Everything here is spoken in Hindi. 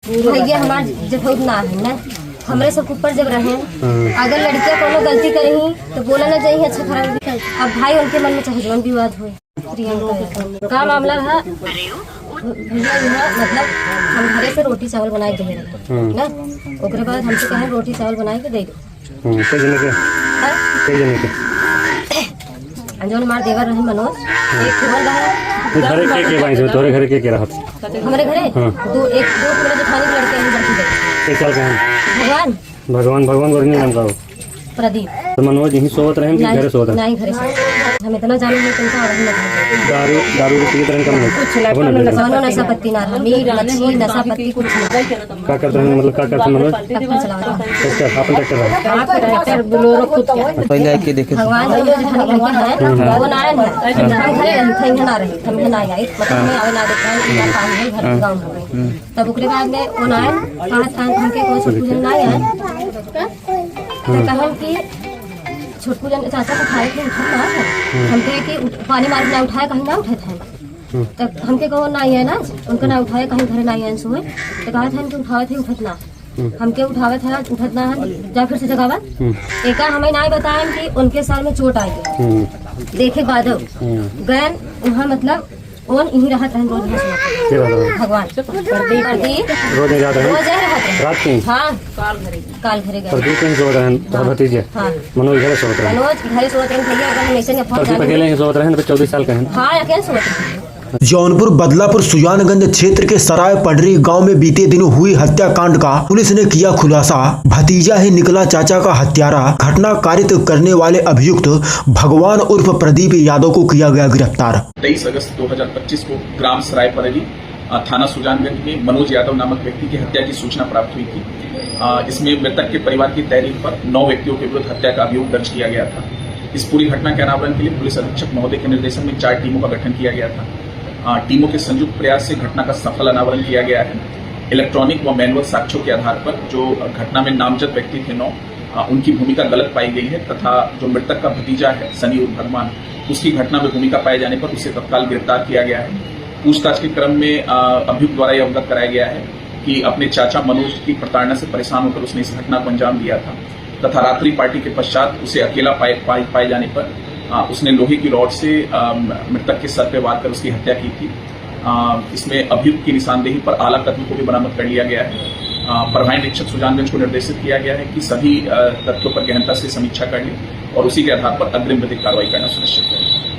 भैया हमारे जब ना है ना हमरे सब ऊपर जब रहे, अगर लड़कियां कोनो गलती करेंगी तो बोला ना चाहिए अच्छा खराब। अब भाई उनके मन में चाहे जौन विवाद हो। का मामला है भैया मतलब हम घरे से रोटी चावल बनाए दे रहे ना, ओकरे बाद हमसे कहे रोटी चावल बनाए के दे दो। जौन हमारे देवर रहे मनोज, एक घरे के भाई जो तोरे घरे के रहत हमारे घरे दो मेरे जेठानी के लड़के हैं बड़की बड़ी। एक साल का है भगवान गोरनी नाम का प्रदीप। तो मनोज यहीं सोवत रहे कि घरे सोवत नहीं घरे सोवत। हम इतना जाने हैं तुमका और हम दारू की तरह कम नहीं कोनो नशा पत्ती ना रहा, मीट मछली नशा पत्ती कुछ नहीं। क्या करते हैं मतलब क्या करते हैं मनोज? ट्रैक्टर चलाता है। अपन ट्रैक्टर बोलेरो खुद के पहले आके देखे भगवान जो लड़के हैं वो नारायण है। हम घरे रही ना रही हम ना आई मतलब में आवे ना देखा है काम है घर गांव में। तब ओकरे बाद में वो नारायण कहा था हमके कोई छोट पूजन ना है तो कहन कि छोट पूजन चाचा को खाए के उठा ना है हमके कि पानी मार ना उठाए कहीं ना उठे थे। तब हमके कहो ना है ना उनका ना उठाए कहीं घर ना है सोए तो कहा था कि उठावे थे उठत ना हमके उठावे था उठत ना है जा फिर से जगावत एक हमें ना बताएं कि उनके सर में चोट आई है देखे बाद गए वहाँ मतलब कौन यही रहत रहन रोज भगवान प्रदीप रोज नहीं जाते हैं रोज रात की हाँ काल घरे गए प्रदीप कहीं सोवत रहे तो भतीजे मनोज घरे सोवत रहे। मनोज घरे सोवत रहे भैया अगर ऐसे नहीं प्रदीप अकेले ही सोवत रहे तो 14 साल का है। हाँ अकेले सोवत रहे। जौनपुर बदलापुर सुजानगंज क्षेत्र के सराय पडरी गांव में बीते दिनों हुई हत्याकांड का पुलिस ने किया खुलासा। भतीजा ही निकला चाचा का हत्यारा। घटना कारित करने वाले अभियुक्त भगवान उर्फ प्रदीप यादव को किया गया गिरफ्तार। 23 अगस्त 2025 को ग्राम सराय पडरी थाना सुजानगंज में मनोज यादव नामक व्यक्ति की हत्या की सूचना प्राप्त हुई थी। इसमें मृतक के परिवार की तहरीर पर 9 व्यक्तियों के विरुद्ध हत्या का अभियोग दर्ज किया गया था। इस पूरी घटना के अनावरण के लिए पुलिस अधीक्षक महोदय के निर्देशन में 4 टीमों का गठन किया गया था। टीमों के संयुक्त प्रयास से घटना का सफल अनावरण किया गया है। इलेक्ट्रॉनिक व मैनुअल साक्ष्यों के आधार पर जो घटना में नामजद व्यक्ति थे 9 उनकी भूमिका गलत पाई गई है तथा जो मृतक का भतीजा है सनी उर्फ भगवान उसकी घटना में भूमिका पाए जाने पर उसे तत्काल गिरफ्तार किया गया है। पूछताछ के क्रम में अभियुक्त द्वारा यह अवगत कराया गया है कि अपने चाचा मनोज की प्रताड़ना से परेशान होकर उसने इस घटना को अंजाम दिया था तथा रात्रि पार्टी के पश्चात उसे अकेला पाए जाने पर उसने लोहे की रॉड से मृतक के सर पे वार कर उसकी हत्या की थी। इसमें अभियुक्त की निशानदेही पर आला कत्ल को भी बरामद कर लिया गया है। प्रभारी निरीक्षक सुजानगंज को निर्देशित किया गया है कि सभी तथ्यों पर गहनता से समीक्षा कर ले और उसी के आधार पर अग्रिम विधिक कार्रवाई करना सुनिश्चित करें।